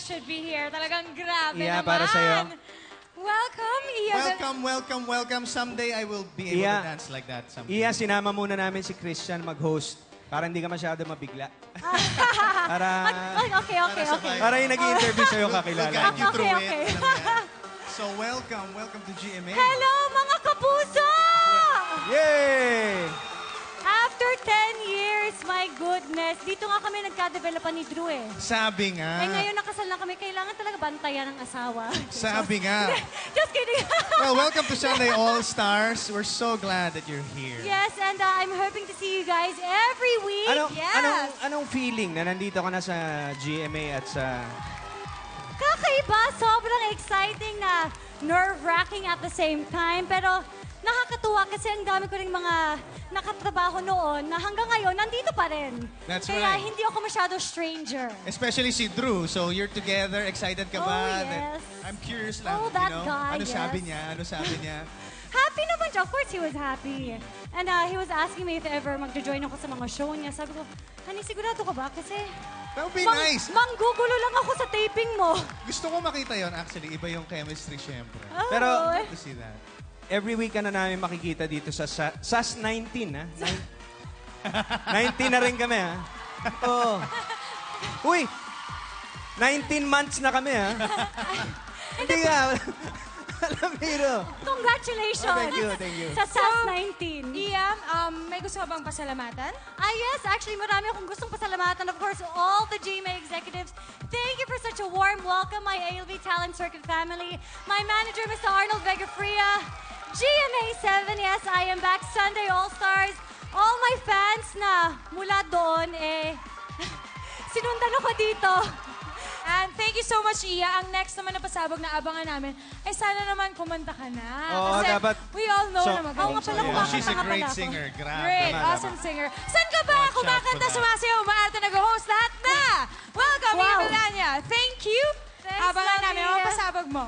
should be here. Talagang grabe Iya, naman. para sa'yo. Welcome, Iya. Welcome. Someday I will be able to dance like that. Someday. Iya, sinama muna namin si Christian mag-host para hindi ka masyado mabigla. para Okay. para yung nag-i-interview sa'yo We'll kakilala. guide you through Okay. it. Alam mo yan. So welcome to GMA. Hello, mga kapuso! Yay! After 10 years, my goodness, dito nga kami nagka-developan ni Drew eh. Sabi nga. Ngayon nakasal na kami, kailangan talaga bantayan ng asawa. Sabi nga. Just kidding. Well, welcome to Sunday All-Stars. We're so glad that you're here. Yes, and I'm hoping to see you guys every week. Anong feeling na nandito ka na sa GMA at sa... Kakaiba, sobrang exciting na nerve-wracking at the same time. Pero nakakatuwa kasi ang dami ko rin mga nakatrabaho noon na hanggang ngayon nandito pa rin. That's Kaya right. hindi ako masyado stranger. Especially si Drew. So you're together. Excited ka ba? Oh, yes. I'm curious lang. Oh, that guy, Ano yes. sabi niya? Happy naman siya. Of course, he was happy. And he was asking me if ever magjo-join ako sa mga show niya. Sabi ko, honey, sigurado ka ba? Kasi That would be nice. manggugulo lang ako sa taping mo. Gusto ko makita yon actually. Iba yung chemistry, syempre. Pero, Oh. To see that. every week ka na namin makikita dito sa SAS 19, ha? 19 na rin kami, ha? Oo. Uy! 19 months na kami, ha? Hindi ka. Alamiro. Congratulations! Thank you. Sa SAS 19. Iya, may gusto ka bang pasalamatan? Yes, actually, marami akong gustong pasalamatan. Of course, all the GMA executives. Thank you for such a warm welcome, my ALV Talent Circuit family. My manager, Mr. Arnold Vegafria. GMA 7, yes, I am back. Sunday All-Stars. All my fans na mula doon, sinundan ako dito. And thank you so much, Iya. Ang next naman na pasabog na abangan namin, ay sana naman kumanta ka na. Oo, Kasi dapat. we all know So, na magaling Oo nga pala, siya. kumakanta She's a nga great pala ako. singer. Grabe. Great, Tama, awesome singer. Saan ka ba? Watch out Kumakanta, for that. sumasayaw, maarte, nag-host, lahat na! Welcome, Wow. Iya Melania. Thank you. Thanks, Abangan namin Mami. ang pasabog mo.